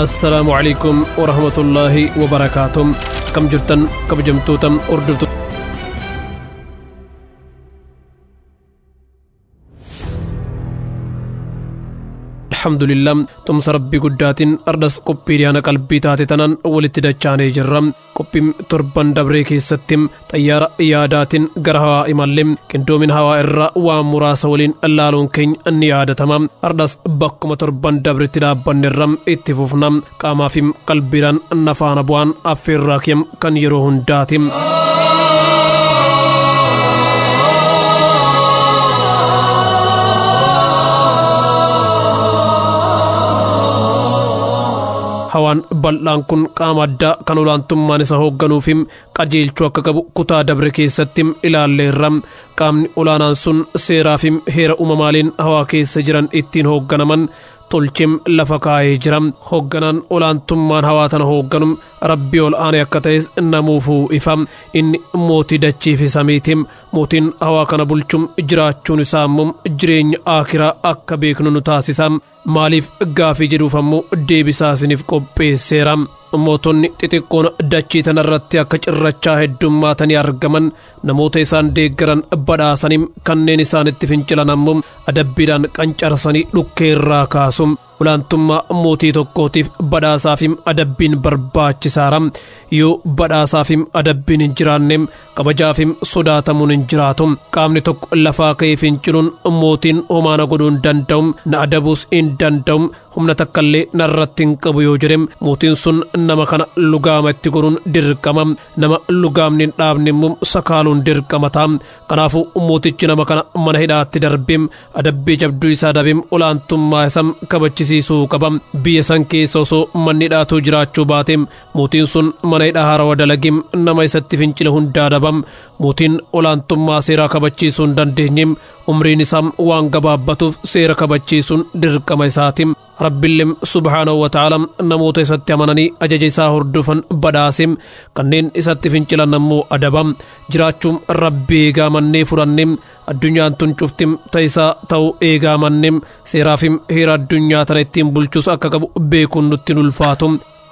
السلام عليكم ورحمة الله وبركاته. كم جرتن كبجمتوتم أردوتم الحمد لله. تمس ربي قداتين أردس قبيريانا قلبي تاتتنان ولتدجاني جرم قبيم تربان دبريكي ستم طيار إياداتين غرها إماليم كنتو من هوا إرّا وامراس ولين اللالون كين النيادة تمام أردس بقم تربان دبري تلابان نرم اتفوفنام قاما فيم قلبيران نفان بوان أفير راكيم كان يروهن داتم hawaan bal'aan kun qaama addaa kan olaantummaan isa hoogganuufim qajeelchuu akka qabu kutaa dabre keessattim ilaalleerra. Qaamni olaanaan sun seeraafim heera uumamaaliin hawaa keessa jiran ittiin hoogganaman tolchim lafa kaayee jira. Hoogganaan olaantummaan hawaa tana hoogganum rabbi ol aane akka ta'es namuufuu ifa. Inni mootii dachii fi samiitim. Mootiin hawaa kana bulchum jiraachuun isaa immoo jireenya aakiraa akka beeknu nu taasisa. Maaliif gaafii jedhuuf ammoo deebisaa isiniif qopheesseera. Mootonni xixiqqoon dachii tanarratti akka cirrachaa heddummaatanii argaman namoota isaan deeggaran badhaasaniim kanneen isaanitti fincilan ammoo adabbiidhaan qancarsanii dhukkee irraa kaasum. Olaantummaa mootii tokkootiif badhaasaafim adabbiin barbaachisaara. Yoo badhaasaafim adabbiin hin jiraanne kabajaafim sodaatamuun hin jiraatu. Qaamni tokko lafaa ka'ee finciluun mootiin homaana godhuu hin danda'u, na adabuus hin danda'u, humna takkallee narratti hin qabu yoo jedhe mootiin sun nama kana lugaama itti godhuun dirqama. Nama lugaamni hin dhaabne immoo sakaaluun dirqama ta'a. Kanaafuu mootichi nama kana mana hidhaatti darbeem adabbii jabduu isaa dabim olaantummaa isaa kabachisiisuu qaba. Biyya san keessa osoo manni hidhaatuu jiraachuu baateem mootiin sun mana hidhaa haarawaa dalagim nama isatti fincila hundaa dabam. Mootiin olaantummaa seeraa kabachiisuu hin dandeenyeem umriin isaa waan gabaabbatuuf seera kabachiisuun dirqama isaati. Rabbiillee subhaanahu wa ta'ala namoota isatti amananii ajaja isaa hordofan badhaasim kanneen isatti fincilan ammoo adabam. Jiraachuun rabbi eegaa mannee furanneem addunyaan tun cuftim ta'isaa ta'uu eegaa manneem seeraafim heera addunyaa tana ittiin bulchus akka qabu beekuun nutti ulfaatu.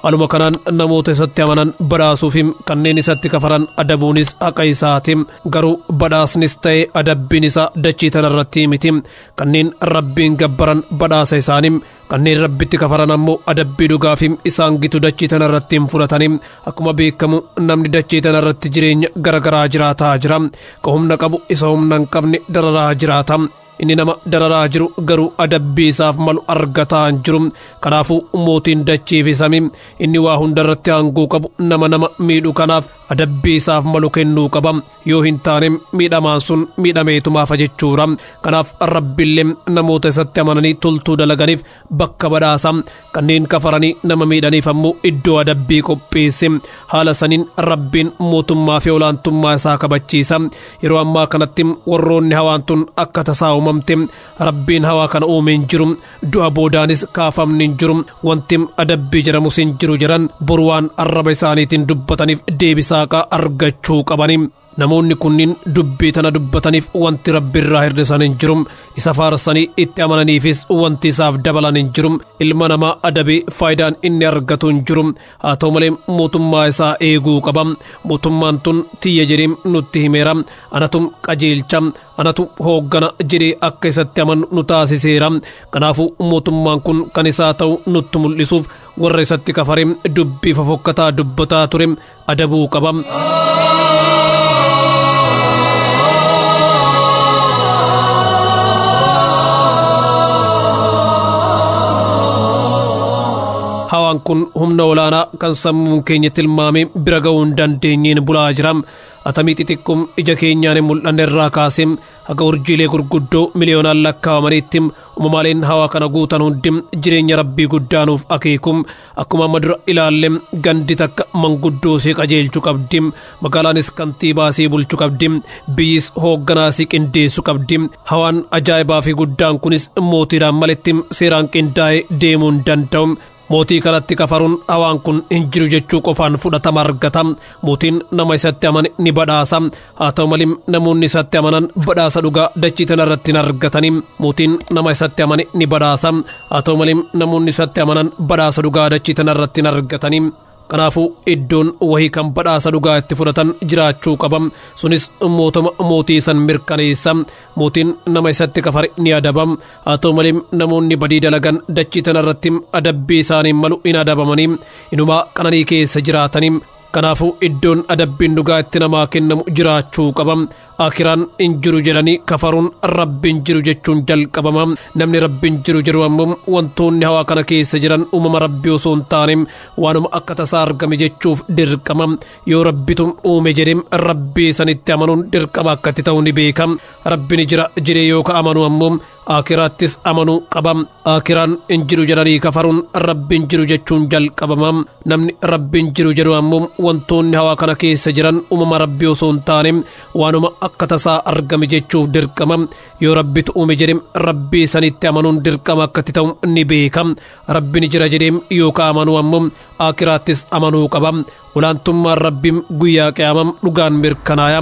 Aluma kanaan namoota isatti amanan badhaasuufim kanneen isatti kafaran adabuunis haqa isaatim. Garuu badhaasnis ta'e adabbiin isaa dachii tanarratti miti. Kanneen rabbiin gabbaran badhaasa isaanim, kanneen rabbitti kafaran ammoo adabbii dhugaafim isaan gitu dachii tanarratti hin fudhatanim. Akkuma beekamu namni dachii tanarratti jireenya garagaraa jiraataa jira. Ka humna qabu isa humna hin qabne dararaa jiraata. Inni nama dararaa jiru garuu adabbii isaaf malu argataa hin jiru. Kanaafuu mootiin dachii fi samii inni waa hundarratti aangoo qabu nama miidhu kanaaf adabbii isaaf malu kennuu qaba. Yoo hin taane miidhamaan sun miidhameetumaafa jechuudha. Kanaaf rabbiillee namoota isatti amananii toltuu dalaganiif bakka badhaasa. Kanneen kafaranii nama miidhaniif ammoo iddoo adabbii qopheesse. Haala saniin rabbiin mootummaa fi olaantummaa isaa kabachiisa. Yeroo ammaa kanatti warroonni hawaan tun akka tasaa uumamte rabbiin hawaa kana uume hin jiru. Du'a boodaanis kaafamni hin jiru. Wanti adabbii jedhamus hin jiru jedhan boru waan arraba isaaniitiin dubbataniif deebisaa argachuu qabani. Namoonni kunniin dubbii tana dubbataniif wanti rabbi irraa hir'isan hin jiru. Isa faarsanii itti amananiifis wanti isaaf dabalan hin jiru. Ilma namaa adabee faayidaan inni argatu hin jiru. Haa ta'u malee mootummaa isaa eeguu qaba. Mootummaan tun tiyya jedheem nutti himeera. Anatum qajeelcha, anatu hooggana jedhee akka isatti amanu nu taasiseera. Kanaafuu mootummaan kun kan isaa ta'u nutti mul'isuuf warra isatti kafareem dubbii fofokkataa dubbataa tureem adabuu qaba. Hawaan kun humna olaanaa kan sammuun keenya tilmaamee bira ga'uu hin dandeenyeen bulaa jira. Atamii xixiqqum ija keenyaan hin mul'anne irraa kaasee haga urjiilee gurguddoo miliyoonaan lakkaa'amaniitti uumamaaleen hawaa kana guutan hundi jireenya rabbii guddaanuuf akeekum. Akkuma amma dura ilaalle gandi takka manguddoo isii qajeelchuu qabdi. Magaalaanis kantiibaa isii bulchuu qabdi. Biyyis hoogganaa isii qindeessuu qabdi. Hawaan ajaa'ibaa fi guddaan kunis mootiidhaan malitti seeraan qindaa'ee deemuu hin danda'u. mootii kanatti kafaruun hawaan kun hin jiru jechuu qofaan fudhatama argata. Mootiin nama isatti amane ni badhaasa. Haa ta'u malee namoonni isatti amanan badhaasa dhugaa dachii tanarratti hin argatanii. Mootiin nama isatti amane ni badhaasa. Haa ta'u malee namoonni isatti amanan badhaasa dhugaa dachii tanarratti hin argatanii. Kanaafuu iddoon wahii kan badhaasa dhugaa itti fudhatan jiraachuu qaba. Sunis mootii san mirkaneessa. Mootiin nama isatti kafare ni adaba. Haa ta'u malee namoonni badii dalagan dachii tanarratti adabbii isaanii malu hin adabamanii inumaa qananii keessa jiraatanii. Kanaafuu iddoon adabbiin dhugaa itti namaa kennamu jiraachuu qaba. Akiraan hin jiru jedhanii kafaruun rabbiin jiru jechuun jalqabama. Namni rabbiin jiru jedhu ammoo wantoonni hawaa kana keessa jiran uumama rabbii osoo hin taane waanuma akka tasaa argame jechuuf dirqama. Yoo rabbitu uume jedhee rabbii sanitti amanuun dirqama akkatti ta'u ni beeka. Rabbiin jira jedhee yoo ka amanu ammoo akiraattis amanuu qaba. Akiraan hin jiru jedhanii kafaruun rabbiin jiru jechuun jalqabama. Namni rabbiin jiru jedhu ammoo wantoonni hawaa kana keessa jiran uumama rabbii osoo hin taane waanuma akka tasaa argame jechuuf dirqama. Yoo rabbitu uume jedhee rabbii sanitti amanuun dirqama akkatti ta'u ni beeka. Rabbiin jira jedhee yoo ka amanu ammoo akiraattis amanuu qaba. Olaantummaan rabbiin guyyaa qiyaamam dhugaan mirkanaaya.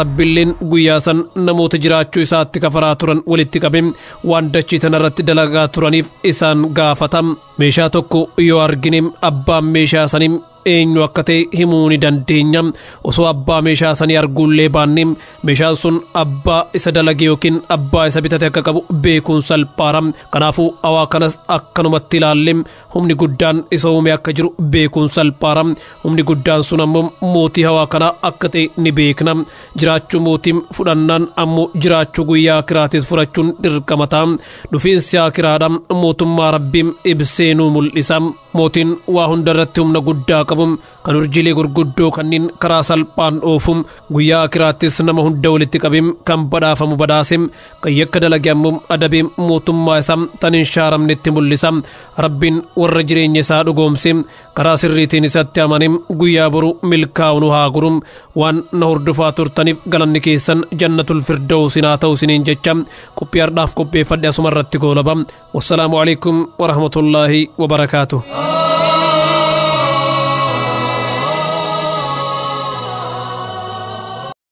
Rabbiilleen guyyaa san namoota jiraachuu isaatti kafaraa turan walitti qabe waan dachii tanarratti dalagaa turaniif isaan gaafata. Meeshaa tokko yoo argine abbaan meeshaa sanii eenyu akka ta'e himuu ni dandeenya. Osoo abbaa meeshaa sanii arguullee baanne meeshaan sun abbaa isa dalage yookiin abbaa isa bitate akka qabu beekuun salphaadha. Kanaafuu hawaa kanas akkanumatti ilaalle humni guddaan isa uume akka jiru beekuun salphaadha. Humni guddaan sun ammoo mootii hawaa kanaa akka ta'e ni beekna. Jiraachuu mootiin fudhannaan ammoo jiraachuu guyyaa akiraatis fudhachuun dirqama ta'a. Dhufiinsi akiraadha mootummaa rabbiin ibsee nuu mul'isa. Mootiin waa hundarratti humna guddaa qabu kan urjiilee gurguddoo kanneen karaa salphaan oofu guyyaa akiraattis nama hunda walitti qabim kan badhaafamu badhaasim kan yakka dalage ammoo adabee mootummaa isaa tan hin shaaramnetti mul'isa. Rabbiin warra jireenya isaa dhugoomse karaa sirriitiin isatti amanim guyyaa boru milkaa'u haa gurum. Waan na hordofaa turtaniif galanni keessan jannatul firdawsi naa ta'u isiniin jecha qophii har'aaf qopheeffadhe asuma irratti goolaba. Wassalaamu alaikum wa rahmatullaahi wa barakaatuh.